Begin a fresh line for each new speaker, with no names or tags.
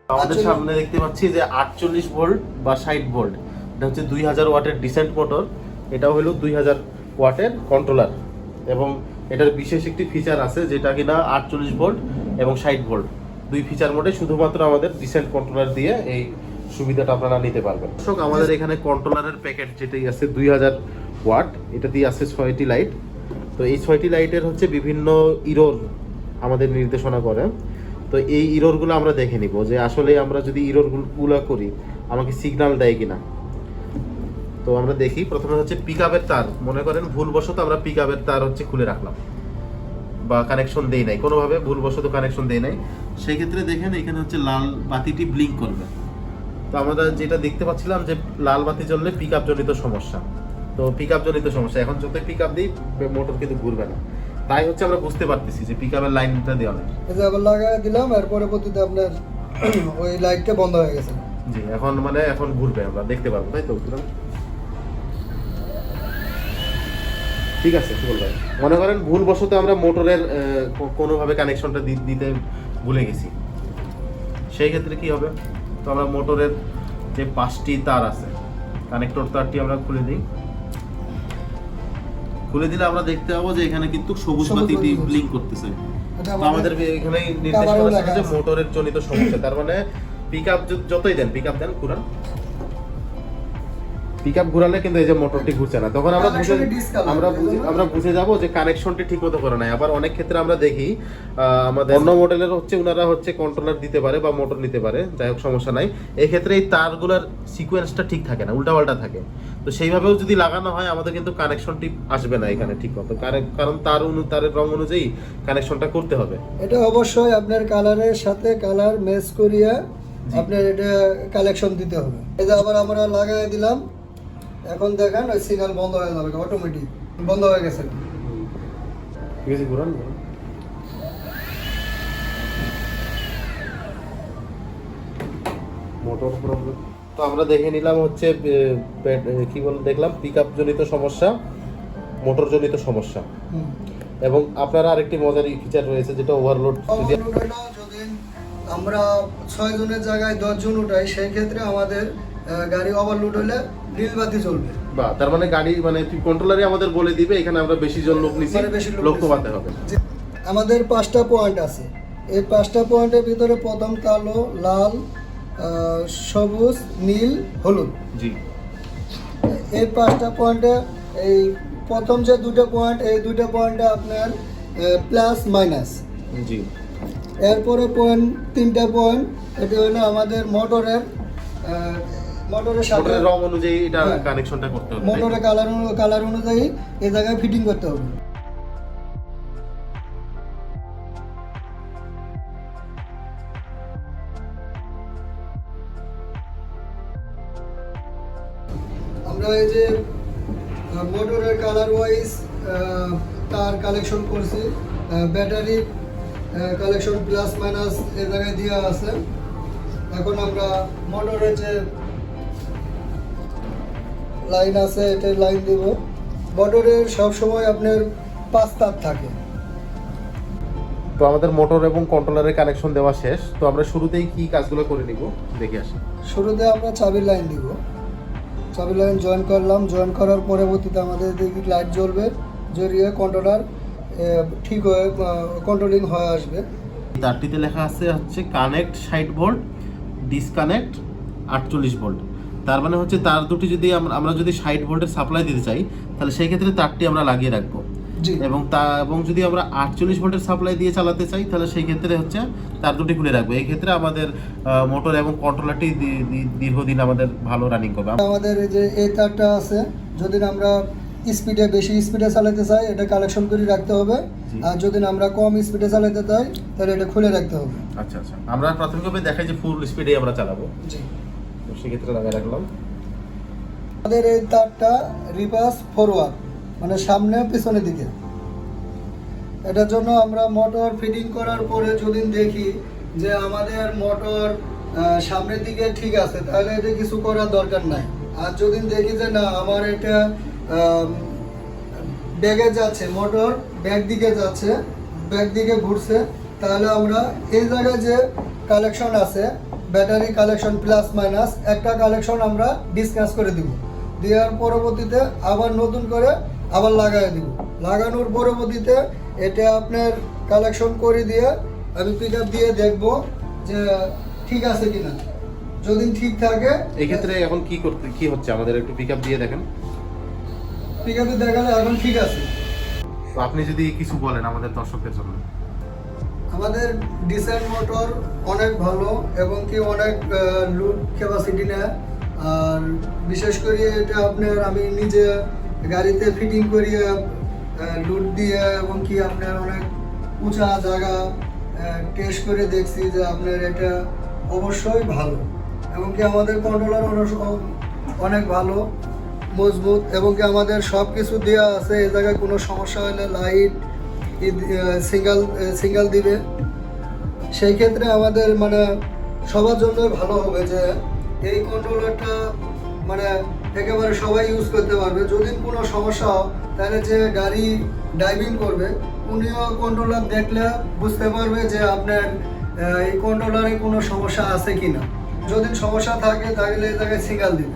আমাদের সামনে দেখতে পাচ্ছি যে 48 ভোল্ট বা 60 ভোল্ট, এটা হচ্ছে 2000 ওয়াটের ডিসেন্ট মোটর, এটা হলো 2000 ওয়াটের কন্ট্রোলার। এবং এটার বিশেষ একটি ফিচার আছে যেটা কিনা 48 ভোল্ট এবং 60 ভোল্ট দুই ফিচার মোডে শুধুমাত্র আমাদের ডিসেন্ট কন্ট্রোলার দিয়ে এই সুবিধাটা আপনারা নিতে পারবেন। দর্শক, আমাদের এখানে কন্ট্রোলারের প্যাকেট যেটাই আছে 2000 ওয়াট, এটা দিয়ে আছে 6টি লাইট। তো এই 6টি লাইটের হচ্ছে বিভিন্ন ইরোর আমাদের নির্দেশনা করে। তো এই ইরোরগুলো আমরা দেখে নিব যে আসলে আমরা যদি ইরোরগুলো করি আমাকে সিগন্যাল দেয় কিনা। তো আমরা দেখি, প্রথমে হচ্ছে পিকআপের তার, মনে করেন ভুলবশত আমরা পিকআপের তার হচ্ছে খুলে রাখলাম বা কানেকশন দেই নাই, কোনোভাবে ভুলবশত কানেকশন দেই নাই, সেই ক্ষেত্রে দেখেন এখানে হচ্ছে লাল বাতিটি ব্লিঙ্ক করবে। তো আমরা যেটা দেখতে পাচ্ছিলাম যে লাল বাতি জ্বললে পিকআপ জনিত সমস্যা। তো পিকআপ জনিত সমস্যা, এখন যতই পিকআপ দিই মোটর কিন্তু ঘুরবে না। তাই হচ্ছে আমরা বুঝতে পারতেছি যে পিকআপের লাইনটা দেওয়া নেই।
এই যে আবার লাগায় দিলাম, এর পরবর্তীতে আপনার ওই লাইটটা বন্ধ হয়ে গেছে।
জি, এখন মানে এখন ঘুরবে, আমরা দেখতে পারবো, তাই তো? ঠিক আছে, সুবল ভাই, মনে করেন ভুলবশত আমরা মোটরের কোনোভাবে কানেকশনটা দিতে ভুলে গেছি, সেই ক্ষেত্রে কি হবে? তো আমরা মোটরের যে 5টি তার আছে, কানেক্টর তারটি আমরা খুলে দিই। খুলে দিলে আমরা দেখতে পাবো যে এখানে কিন্তু সবুজ বাতিটি ব্লিঙ্ক করতেছে। তো আমাদের এখানে নির্দেশ করা আছে যে মোটরের জনিত সমস্যা। তার মানে পিকআপ যতই দেন, পিকআপ দেন ঘুরান, পিকআপ ঘুরালে কিন্তু এই যে মোটরটি ঘুরছে না, তখন আমরা বুঝে যাব যে কানেকশনটি ঠিক মতো করে নাই। আবার অনেক ক্ষেত্রে আমরা দেখি আমাদের অন্য মডেলের হচ্ছে ওনারা হচ্ছে কন্ট্রোলার দিতে পারে বা মোটর নিতে পারে, যাই হোক সমস্যা নাই। এই ক্ষেত্রে এই তারগুলোর সিকোয়েন্সটা ঠিক থাকে না, উল্টাপাল্টা থাকে। তো সেইভাবেও যদি লাগানো হয় আমাদের কিন্তু কানেকশনটি আসবে না এখানে ঠিক মতো, কারণ তারের রং অনুযায়ী কানেকশনটা করতে হবে।
এটা অবশ্যই আপনার কালারের সাথে কালার ম্যাচ করিয়া আপনার এটা কালেকশন দিতে হবে। এই যে আবার আমরা লাগাই দিলাম, এখন দেখেন ওই সিগন্যাল বন্ধ হয়ে যাবে, অটোমেটিক বন্ধ হয়ে গেছে।
ঠিক আছে, ঘুরান। মোটর প্রবলেম তো আমরা দেখে নিলাম হচ্ছে কি বল দেখলাম পিকআপ জনিত সমস্যা, মোটর জনিত সমস্যা। এবং আপনারা আরেকটি মজার ফিচার রয়েছে যেটা ওভারলোড। যদি
আমরা 6 জনের জায়গায় 10 জন উঠাই, সেই ক্ষেত্রে আমাদের গাড়ি ওভারলোড হলে নীল বাতি জ্বলবে।
বা তার মানে গাড়ি মানে কন্ট্রোলারই আমাদের বলে দিবে এখানে আমরা বেশি জন লোক নিছি, লোক কমাতে হবে।
আমাদের 5টা পয়েন্ট আছে, এই 5টা পয়েন্টের ভিতরে প্রথম কালো, লাল, সবুজ, নীল, হলুদ।
জি,
এই 5টা পয়েন্টে এই প্রথম যে 2টা পয়েন্ট, এই 2টা পয়েন্টে আপনার প্লাস মাইনাস।
জি,
এরপরে পয়েন্ট 3টা পয়েন্ট, এটা হলো আমাদের মোটরের সাথে
রং অনুযায়ী এটা কানেকশনটা করতে হবে,
মোটরের কালার অনুযায়ী এই জায়গায় ফিটিং করতে হবে। আমরা এই যে মোটরের কালার ওয়াইজ তার কালেকশন করছি, ব্যাটারি কালেকশন প্লাস মাইনাস এই জায়গায় দেওয়া আছে। এখন আমরা মোটরের যে লাইন আছে এটা লাইন দিব। মোটরের সবসময় আপনার 5 তার থাকে।
তো আমাদের মোটর এবং কন্ট্রোলারের কানেকশন দেওয়া শেষ। তো আমরা শুরুতেই কি কাজগুলো করে নিব দেখে আসি।
শুরুতে আমরা চাবির লাইন দিব, চাবির লাইন জয়েন করলাম, জয়েন করার পরবর্তীতে আমাদের দিকে লাইট জ্বলবে, জ্বলিয়ে কন্ট্রোলার ঠিক হয়ে কন্ট্রোলিং হয়ে আসবে।
তারটিতে লেখা আছে হচ্ছে কানেক্ট 60 ভোল্ট, ডিসকানেক্ট 48 ভোল্ট। তার মানে হচ্ছে তার দুটি যদি আমরা যদি 60 ভোল্টের সাপ্লাই দিতে চাই তাহলে সেই ক্ষেত্রে তারটি আমরা লাগিয়ে রাখবো। এবং যদি আমরা 48 ভোল্টের সাপ্লাই দিয়ে চালাতে চাই তাহলে সেই ক্ষেত্রে হচ্ছে তার দুটি খুলে রাখবো। এই ক্ষেত্রে আমাদের মোটর এবং কন্ট্রোলারটি দীর্ঘদিন আমাদের ভালো রানিং করবে।
আমাদের এই যে এই তারটা আছে, যদি আমরা বেশি স্পিডে চালাতে চাই এটা কালেকশন করে রাখতে হবে, আর যদি আমরা কম স্পিডে চালাতে চাই তাহলে এটা খুলে রাখতে হবে।
আচ্ছা আচ্ছা, আমরা প্রাথমিকভাবে দেখাই যে ফুল স্পিডে আমরা চালাবো। জি, তো সেক্ষেত্রে লাগিয়ে রাখলাম।
আমাদের এই তারটা রিভার্স ফরওয়ার্ড, মানে সামনে পিছনের দিকে। এটার জন্য আমরা মোটর ফিটিং করার পরে যদি দেখি যে আমাদের মোটর সামনের দিকে ঠিক আছে তাহলে এটা কিছু করার দরকার নাই। আর যদি দেখি যে না আমার এটা ব্যাগে যাচ্ছে, মোটর ব্যাক দিকে যাচ্ছে, ব্যাক দিকে ঘুরছে, তাহলে আমরা এই জায়গায় যে কালেকশন আছে ব্যাটারি কালেকশন প্লাস মাইনাস একটা কালেকশন আমরা ডিসকাস করে দিব, দেওয়ার পরবর্তীতে আবার নতুন করে আবার লাগাই দিব। লাগানোর পরবর্তীতে এটা আপনার কালেকশন করে দিয়ে আমি পিক আপ দিয়ে দেখবো যে ঠিক আছে কিনা। যদি ঠিক থাকে
এই ক্ষেত্রে এখন কি হচ্ছে আমাদের একটু পিক আপ দিয়ে দেখেন।
পিক আপে দেখালে এখন ঠিক আছে।
তো আপনি যদি কিছু বলেন আমাদের দর্শকদের জন্য।
আমাদের ডিসেন্ট মোটর অনেক ভালো এবং কি অনেক লুড ক্যাপাসিটি নেয়। আর বিশেষ করে এটা আপনার আমি নিজে গাড়িতে ফিটিং করিয়ে লুড দিয়ে এবং কি আপনার অনেক উঁচা জায়গা টেস্ট করে দেখছি যে আপনার এটা অবশ্যই ভালো এবং কি আমাদের কন্ট্রোলার অনেক ভালো মজবুত এবং কি আমাদের সব কিছু দেওয়া আছে। এ জায়গায় কোনো সমস্যা হলে লাইট সিঙ্গেল দিবে। সেই ক্ষেত্রে আমাদের মানে সবার জন্যই ভালো হবে যে এই কন্ট্রোলারটা মানে একেবারে সবাই ইউজ করতে পারবে। যদি কোনো সমস্যা হয় তাহলে যে গাড়ি ড্রাইভিং করবে উনিও কন্ট্রোলার দেখলে বুঝতে পারবে যে আপনার এই কন্ট্রোলারে কোনো সমস্যা আছে কি না। যদি সমস্যা থাকে তাহলে এই জায়গায় সিঙ্গেল দিবে।